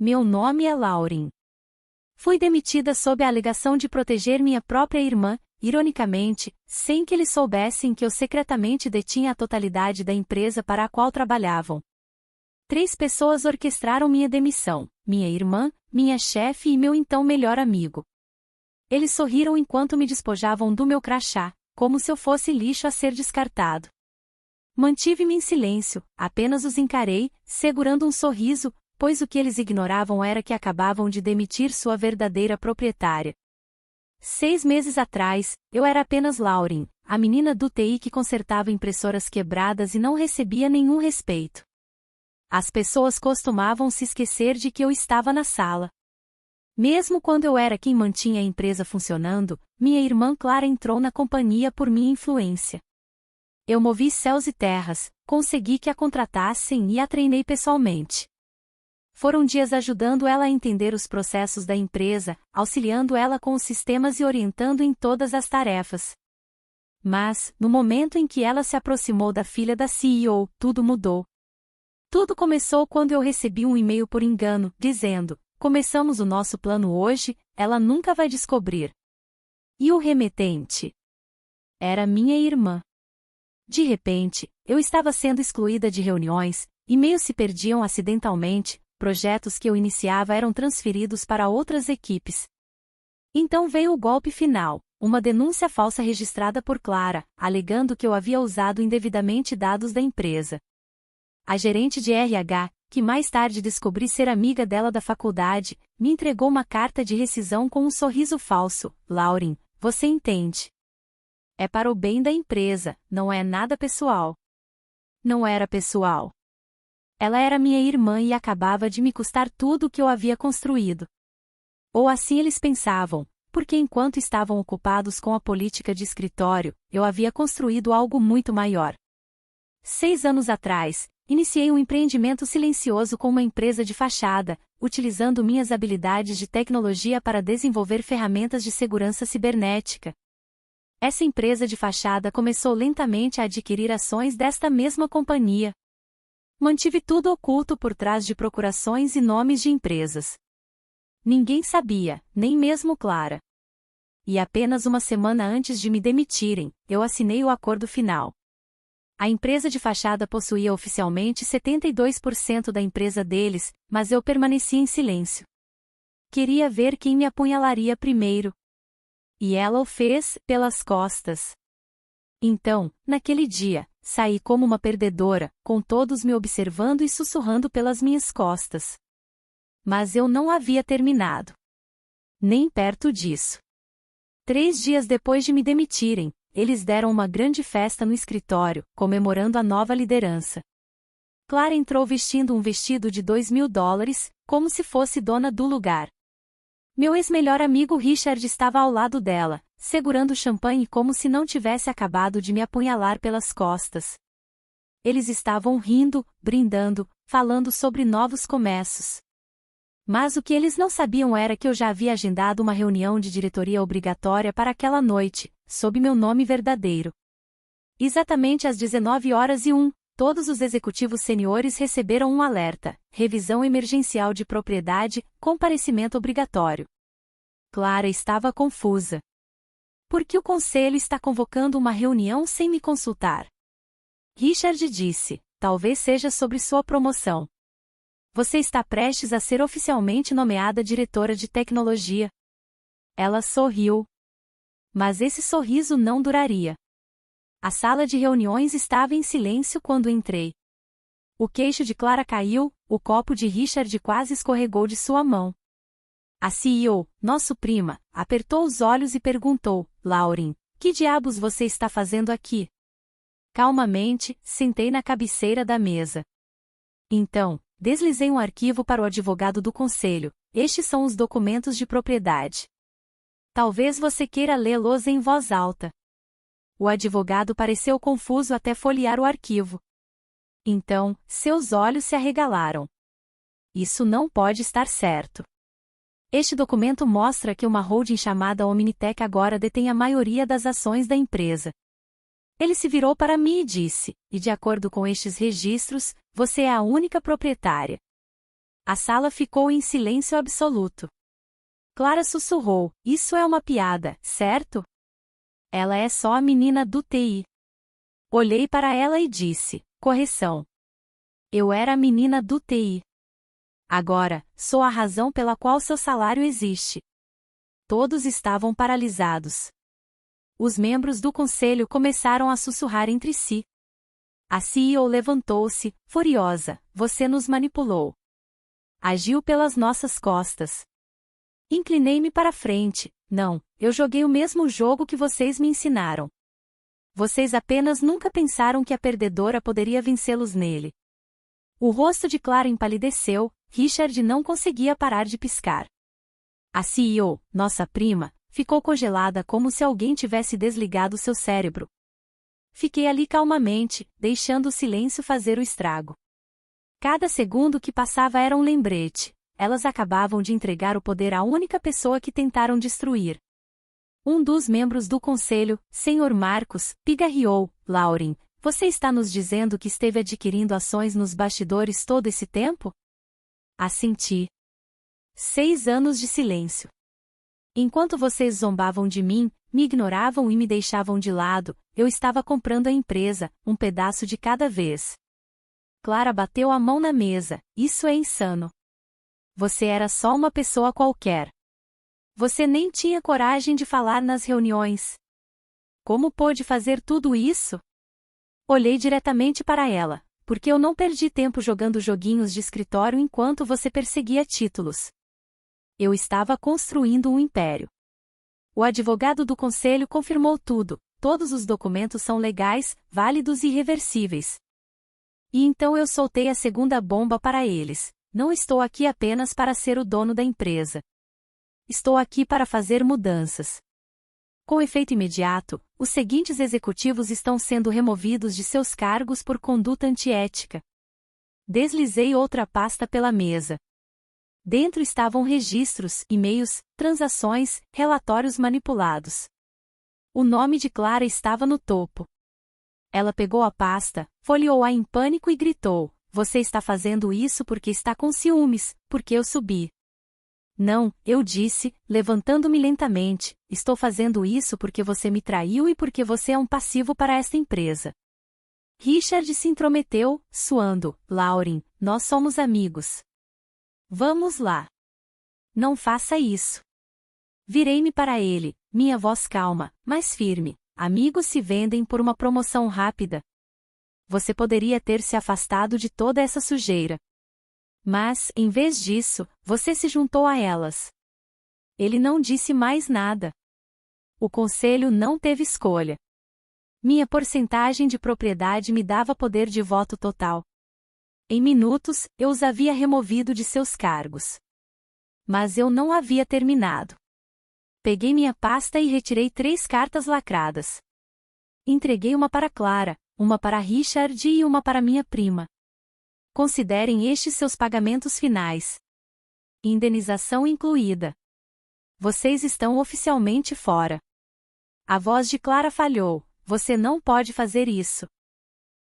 Meu nome é Lauren. Fui demitida sob a alegação de proteger minha própria irmã, ironicamente, sem que eles soubessem que eu secretamente detinha a totalidade da empresa para a qual trabalhavam. 3 pessoas orquestraram minha demissão: minha irmã, minha chefe e meu então melhor amigo. Eles sorriram enquanto me despojavam do meu crachá, como se eu fosse lixo a ser descartado. Mantive-me em silêncio, apenas os encarei, segurando um sorriso, pois o que eles ignoravam era que acabavam de demitir sua verdadeira proprietária. 6 meses atrás, eu era apenas Lauren, a menina do TI que consertava impressoras quebradas e não recebia nenhum respeito. As pessoas costumavam se esquecer de que eu estava na sala. Mesmo quando eu era quem mantinha a empresa funcionando, minha irmã Clara entrou na companhia por minha influência. Eu movi céus e terras, consegui que a contratassem e a treinei pessoalmente. Foram dias ajudando ela a entender os processos da empresa, auxiliando ela com os sistemas e orientando em todas as tarefas. Mas, no momento em que ela se aproximou da filha da CEO, tudo mudou. Tudo começou quando eu recebi um e-mail por engano, dizendo: "Começamos o nosso plano hoje, ela nunca vai descobrir." E o remetente era minha irmã. De repente, eu estava sendo excluída de reuniões, e-mails se perdiam acidentalmente, projetos que eu iniciava eram transferidos para outras equipes. Então veio o golpe final, uma denúncia falsa registrada por Clara, alegando que eu havia usado indevidamente dados da empresa. A gerente de RH, que mais tarde descobri ser amiga dela da faculdade, me entregou uma carta de rescisão com um sorriso falso. "Lauren, você entende. É para o bem da empresa, não é nada pessoal." Não era pessoal. Ela era minha irmã e acabava de me custar tudo o que eu havia construído. Ou assim eles pensavam, porque enquanto estavam ocupados com a política de escritório, eu havia construído algo muito maior. 6 anos atrás, iniciei um empreendimento silencioso com uma empresa de fachada, utilizando minhas habilidades de tecnologia para desenvolver ferramentas de segurança cibernética. Essa empresa de fachada começou lentamente a adquirir ações desta mesma companhia. Mantive tudo oculto por trás de procurações e nomes de empresas. Ninguém sabia, nem mesmo Clara. E apenas uma semana antes de me demitirem, eu assinei o acordo final. A empresa de fachada possuía oficialmente 72% da empresa deles, mas eu permaneci em silêncio. Queria ver quem me apunhalaria primeiro. E ela o fez, pelas costas. Então, naquele dia, saí como uma perdedora, com todos me observando e sussurrando pelas minhas costas. Mas eu não havia terminado. Nem perto disso. 3 dias depois de me demitirem, eles deram uma grande festa no escritório, comemorando a nova liderança. Clara entrou vestindo um vestido de $2.000, como se fosse dona do lugar. Meu ex-melhor amigo Richard estava ao lado dela, segurando champanhe como se não tivesse acabado de me apunhalar pelas costas. Eles estavam rindo, brindando, falando sobre novos começos. Mas o que eles não sabiam era que eu já havia agendado uma reunião de diretoria obrigatória para aquela noite, sob meu nome verdadeiro. Exatamente às 19h01, todos os executivos seniores receberam um alerta: revisão emergencial de propriedade, comparecimento obrigatório. Clara estava confusa. Por que o conselho está convocando uma reunião sem me consultar? Richard disse: "Talvez seja sobre sua promoção. Você está prestes a ser oficialmente nomeada diretora de tecnologia." Ela sorriu. Mas esse sorriso não duraria. A sala de reuniões estava em silêncio quando entrei. O queixo de Clara caiu, o copo de Richard quase escorregou de sua mão. A CEO, nosso prima, apertou os olhos e perguntou: "Lauren, que diabos você está fazendo aqui?" Calmamente, sentei na cabeceira da mesa. Então, deslizei um arquivo para o advogado do conselho. "Estes são os documentos de propriedade. Talvez você queira lê-los em voz alta." O advogado pareceu confuso até folhear o arquivo. Então, seus olhos se arregalaram. "Isso não pode estar certo. Este documento mostra que uma holding chamada Omnitech agora detém a maioria das ações da empresa." Ele se virou para mim e disse: "E de acordo com estes registros, você é a única proprietária." A sala ficou em silêncio absoluto. Clara sussurrou: "Isso é uma piada, certo?" "Ela é só a menina do TI." Olhei para ela e disse: "Correção. Eu era a menina do TI. Agora, sou a razão pela qual seu salário existe." Todos estavam paralisados. Os membros do conselho começaram a sussurrar entre si. A CEO levantou-se, furiosa: "Você nos manipulou. Agiu pelas nossas costas." Inclinei-me para frente: "Não, eu joguei o mesmo jogo que vocês me ensinaram. Vocês apenas nunca pensaram que a perdedora poderia vencê-los nele." O rosto de Clara empalideceu, Richard não conseguia parar de piscar. A CEO, nossa prima, ficou congelada como se alguém tivesse desligado seu cérebro. Fiquei ali calmamente, deixando o silêncio fazer o estrago. Cada segundo que passava era um lembrete. Elas acabavam de entregar o poder à única pessoa que tentaram destruir. Um dos membros do conselho, Sr. Marcos, pigarreou: "Lauren, você está nos dizendo que esteve adquirindo ações nos bastidores todo esse tempo?" Assenti. 6 anos de silêncio. Enquanto vocês zombavam de mim, me ignoravam e me deixavam de lado, eu estava comprando a empresa, um pedaço de cada vez. Clara bateu a mão na mesa: "Isso é insano. Você era só uma pessoa qualquer. Você nem tinha coragem de falar nas reuniões. Como pôde fazer tudo isso?" Olhei diretamente para ela: "Porque eu não perdi tempo jogando joguinhos de escritório enquanto você perseguia títulos. Eu estava construindo um império." O advogado do conselho confirmou tudo: todos os documentos são legais, válidos e irreversíveis. E então eu soltei a segunda bomba para eles: "Não estou aqui apenas para ser o dono da empresa. Estou aqui para fazer mudanças." Com efeito imediato, os seguintes executivos estão sendo removidos de seus cargos por conduta antiética. Deslizei outra pasta pela mesa. Dentro estavam registros, e-mails, transações, relatórios manipulados. O nome de Clara estava no topo. Ela pegou a pasta, folheou-a em pânico e gritou: "Você está fazendo isso porque está com ciúmes, porque eu subi." "Não," eu disse, levantando-me lentamente, "estou fazendo isso porque você me traiu e porque você é um passivo para esta empresa." Richard se intrometeu, suando: "Lauren, nós somos amigos. Vamos lá. Não faça isso." Virei-me para ele, minha voz calma, mas firme: "Amigos se vendem por uma promoção rápida. Você poderia ter se afastado de toda essa sujeira. Mas, em vez disso, você se juntou a elas." Ele não disse mais nada. O conselho não teve escolha. Minha porcentagem de propriedade me dava poder de voto total. Em minutos, eu os havia removido de seus cargos. Mas eu não havia terminado. Peguei minha pasta e retirei 3 cartas lacradas. Entreguei uma para Clara, uma para Richard e uma para minha prima. Considerem estes seus pagamentos finais. Indenização incluída. Vocês estão oficialmente fora. A voz de Clara falhou: "Você não pode fazer isso.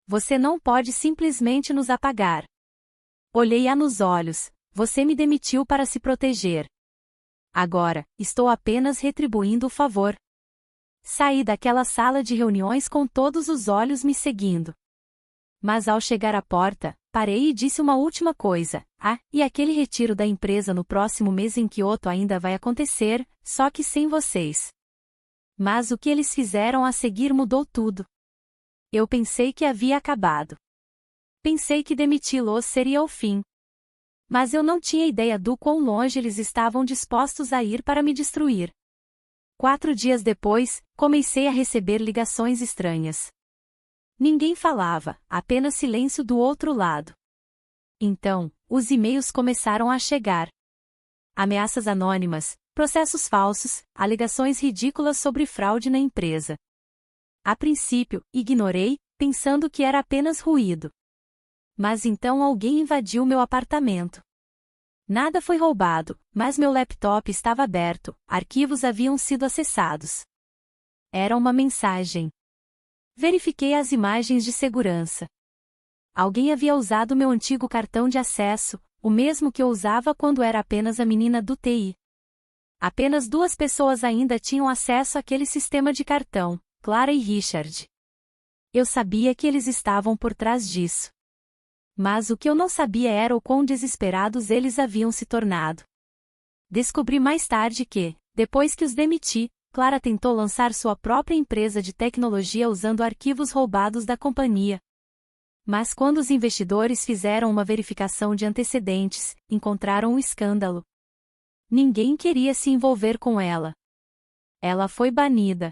Você não pode simplesmente nos apagar." Olhei-a nos olhos: "Você me demitiu para se proteger. Agora, estou apenas retribuindo o favor." Saí daquela sala de reuniões com todos os olhos me seguindo. Mas ao chegar à porta, parei e disse uma última coisa: "E aquele retiro da empresa no próximo mês em Kyoto ainda vai acontecer, só que sem vocês." Mas o que eles fizeram a seguir mudou tudo. Eu pensei que havia acabado. Pensei que demiti-los seria o fim. Mas eu não tinha ideia do quão longe eles estavam dispostos a ir para me destruir. 4 dias depois, comecei a receber ligações estranhas. Ninguém falava, apenas silêncio do outro lado. Então, os e-mails começaram a chegar. Ameaças anônimas, processos falsos, alegações ridículas sobre fraude na empresa. A princípio, ignorei, pensando que era apenas ruído. Mas então alguém invadiu meu apartamento. Nada foi roubado, mas meu laptop estava aberto, arquivos haviam sido acessados. Era uma mensagem. Verifiquei as imagens de segurança. Alguém havia usado meu antigo cartão de acesso, o mesmo que eu usava quando era apenas a menina do TI. Apenas 2 pessoas ainda tinham acesso àquele sistema de cartão, Clara e Richard. Eu sabia que eles estavam por trás disso. Mas o que eu não sabia era o quão desesperados eles haviam se tornado. Descobri mais tarde que, depois que os demiti, Clara tentou lançar sua própria empresa de tecnologia usando arquivos roubados da companhia. Mas quando os investidores fizeram uma verificação de antecedentes, encontraram um escândalo. Ninguém queria se envolver com ela. Ela foi banida.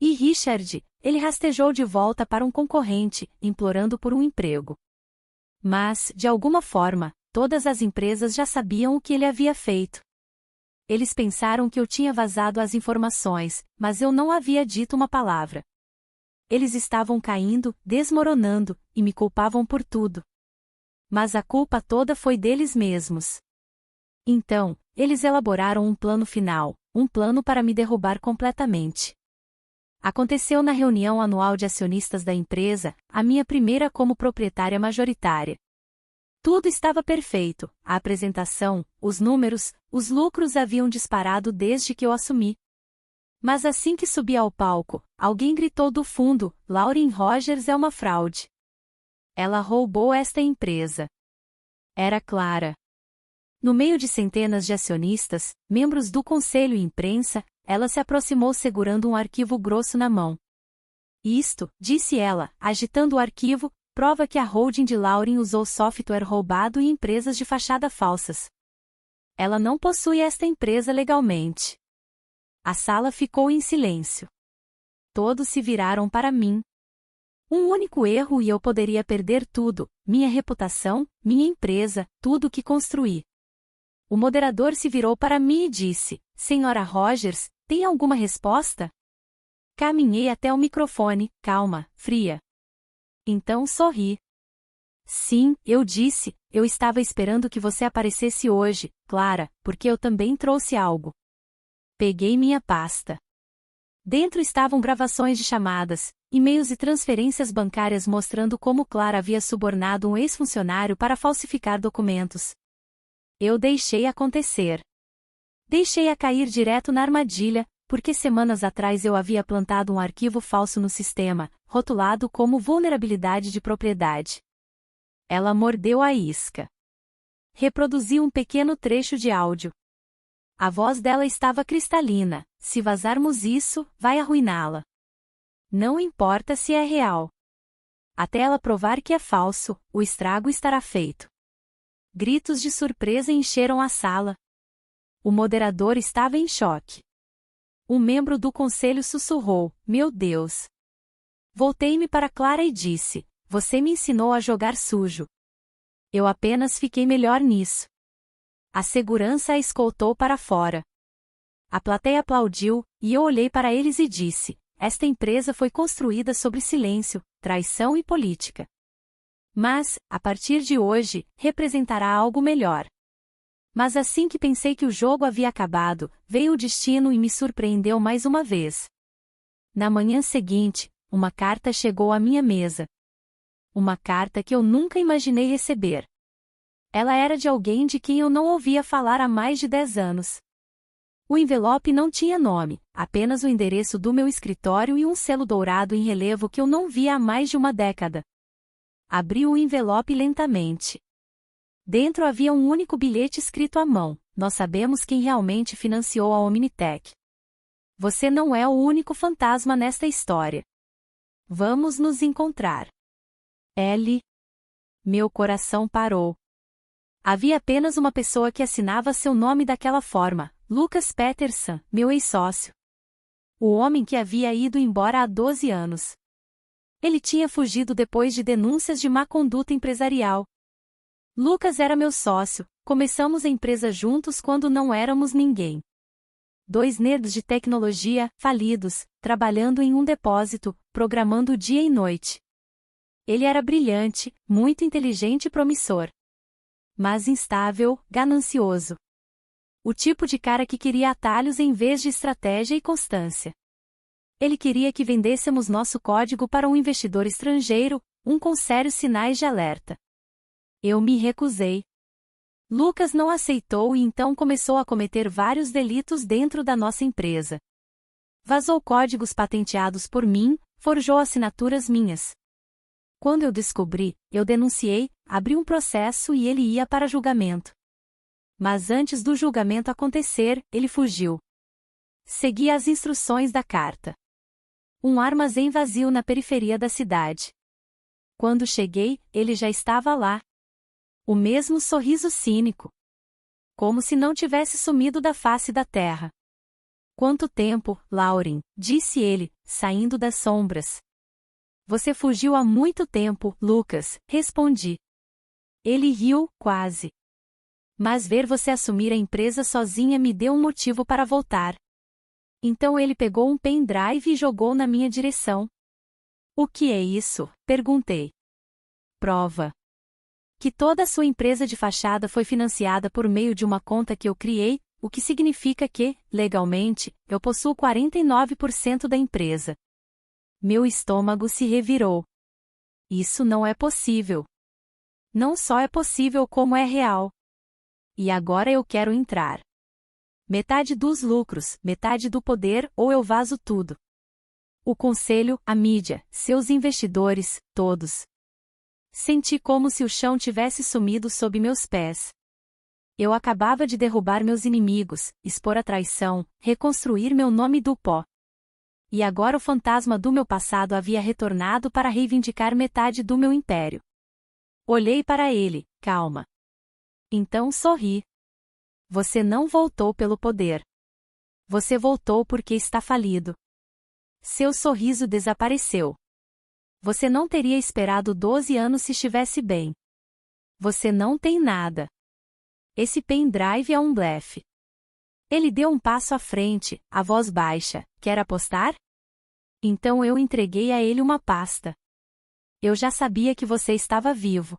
E Richard, ele rastejou de volta para um concorrente, implorando por um emprego. Mas, de alguma forma, todas as empresas já sabiam o que ele havia feito. Eles pensaram que eu tinha vazado as informações, mas eu não havia dito uma palavra. Eles estavam caindo, desmoronando, e me culpavam por tudo. Mas a culpa toda foi deles mesmos. Então, eles elaboraram um plano final, um plano para me derrubar completamente. Aconteceu na reunião anual de acionistas da empresa, a minha primeira como proprietária majoritária. Tudo estava perfeito, a apresentação, os números, os lucros haviam disparado desde que eu assumi. Mas assim que subi ao palco, alguém gritou do fundo: Lauren Rogers é uma fraude. Ela roubou esta empresa. Era Clara. No meio de centenas de acionistas, membros do conselho e imprensa, ela se aproximou segurando um arquivo grosso na mão. Isto, disse ela, agitando o arquivo, prova que a holding de Lauren usou software roubado e empresas de fachada falsas. Ela não possui esta empresa legalmente. A sala ficou em silêncio. Todos se viraram para mim. Um único erro e eu poderia perder tudo, minha reputação, minha empresa, tudo o que construí. O moderador se virou para mim e disse: Senhora Rogers, tem alguma resposta? Caminhei até o microfone, calma, fria. Então sorri. Sim, eu disse, eu estava esperando que você aparecesse hoje, Clara, porque eu também trouxe algo. Peguei minha pasta. Dentro estavam gravações de chamadas, e-mails e transferências bancárias mostrando como Clara havia subornado um ex-funcionário para falsificar documentos. Eu deixei acontecer. Deixei-a cair direto na armadilha, porque semanas atrás eu havia plantado um arquivo falso no sistema, rotulado como vulnerabilidade de propriedade. Ela mordeu a isca. Reproduzi um pequeno trecho de áudio. A voz dela estava cristalina: se vazarmos isso, vai arruiná-la. Não importa se é real. Até ela provar que é falso, o estrago estará feito. Gritos de surpresa encheram a sala. O moderador estava em choque. Um membro do conselho sussurrou: meu Deus. Voltei-me para Clara e disse: você me ensinou a jogar sujo. Eu apenas fiquei melhor nisso. A segurança a escoltou para fora. A plateia aplaudiu, e eu olhei para eles e disse: esta empresa foi construída sobre silêncio, traição e política. Mas, a partir de hoje, representará algo melhor. Mas assim que pensei que o jogo havia acabado, veio o destino e me surpreendeu mais uma vez. Na manhã seguinte, uma carta chegou à minha mesa. Uma carta que eu nunca imaginei receber. Ela era de alguém de quem eu não ouvia falar há mais de 10 anos. O envelope não tinha nome, apenas o endereço do meu escritório e um selo dourado em relevo que eu não via há mais de uma década. Abri o envelope lentamente. Dentro havia um único bilhete escrito à mão: nós sabemos quem realmente financiou a Omnitech. Você não é o único fantasma nesta história. Vamos nos encontrar. L. Meu coração parou. Havia apenas uma pessoa que assinava seu nome daquela forma: Lucas Peterson, meu ex-sócio. O homem que havia ido embora há 12 anos. Ele tinha fugido depois de denúncias de má conduta empresarial. Lucas era meu sócio, começamos a empresa juntos quando não éramos ninguém. 2 nerds de tecnologia, falidos, trabalhando em um depósito, programando dia e noite. Ele era brilhante, muito inteligente e promissor. Mas instável, ganancioso. O tipo de cara que queria atalhos em vez de estratégia e constância. Ele queria que vendêssemos nosso código para um investidor estrangeiro, com sérios sinais de alerta. Eu me recusei. Lucas não aceitou e então começou a cometer vários delitos dentro da nossa empresa. Vazou códigos patenteados por mim, forjou assinaturas minhas. Quando eu descobri, eu denunciei, abri um processo e ele ia para julgamento. Mas antes do julgamento acontecer, ele fugiu. Segui as instruções da carta. Um armazém vazio na periferia da cidade. Quando cheguei, ele já estava lá. O mesmo sorriso cínico. Como se não tivesse sumido da face da terra. Quanto tempo, Lauren, disse ele, saindo das sombras. Você fugiu há muito tempo, Lucas, respondi. Ele riu, quase. Mas ver você assumir a empresa sozinha me deu um motivo para voltar. Então ele pegou um pendrive e jogou na minha direção. O que é isso? Perguntei. Prova. Que toda a sua empresa de fachada foi financiada por meio de uma conta que eu criei, o que significa que, legalmente, eu possuo 49% da empresa. Meu estômago se revirou. Isso não é possível. Não só é possível como é real. E agora eu quero entrar. Metade dos lucros, metade do poder ou eu vazo tudo. O conselho, a mídia, seus investidores, todos. Senti como se o chão tivesse sumido sob meus pés. Eu acabava de derrubar meus inimigos, expor a traição, reconstruir meu nome do pó. E agora o fantasma do meu passado havia retornado para reivindicar metade do meu império. Olhei para ele, calma. Então sorri. Você não voltou pelo poder. Você voltou porque está falido. Seu sorriso desapareceu. Você não teria esperado 12 anos se estivesse bem. Você não tem nada. Esse pendrive é um blefe. Ele deu um passo à frente, a voz baixa. Quer apostar? Então eu entreguei a ele uma pasta. Eu já sabia que você estava vivo.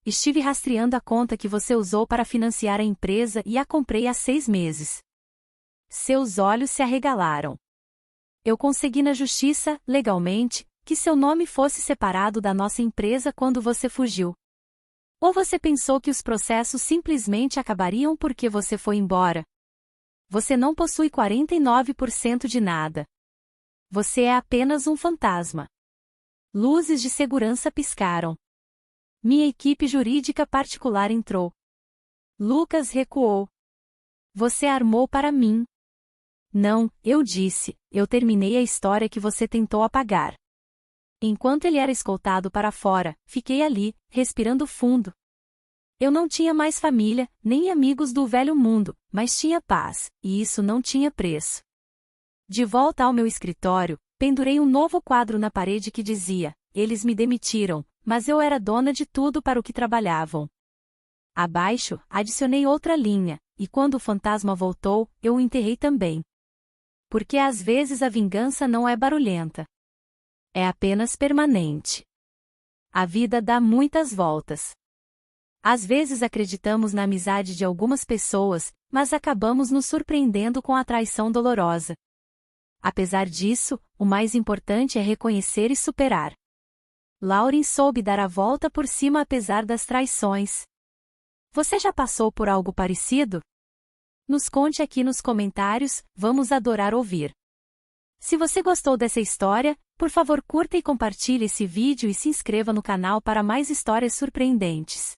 Estive rastreando a conta que você usou para financiar a empresa e a comprei há 6 meses. Seus olhos se arregalaram. Eu consegui na justiça, legalmente, que seu nome fosse separado da nossa empresa quando você fugiu. Ou você pensou que os processos simplesmente acabariam porque você foi embora? Você não possui 49% de nada. Você é apenas um fantasma. Luzes de segurança piscaram. Minha equipe jurídica particular entrou. Lucas recuou. Você armou para mim. Não, eu disse, eu terminei a história que você tentou apagar. Enquanto ele era escoltado para fora, fiquei ali, respirando fundo. Eu não tinha mais família, nem amigos do velho mundo, mas tinha paz, e isso não tinha preço. De volta ao meu escritório, pendurei um novo quadro na parede que dizia: eles me demitiram, mas eu era dona de tudo para o que trabalhavam. Abaixo, adicionei outra linha, e quando o fantasma voltou, eu o enterrei também. Porque às vezes a vingança não é barulhenta. É apenas permanente. A vida dá muitas voltas. Às vezes acreditamos na amizade de algumas pessoas, mas acabamos nos surpreendendo com a traição dolorosa. Apesar disso, o mais importante é reconhecer e superar. Lauren soube dar a volta por cima apesar das traições. Você já passou por algo parecido? Nos conte aqui nos comentários, vamos adorar ouvir. Se você gostou dessa história, por favor curta e compartilhe esse vídeo e se inscreva no canal para mais histórias surpreendentes.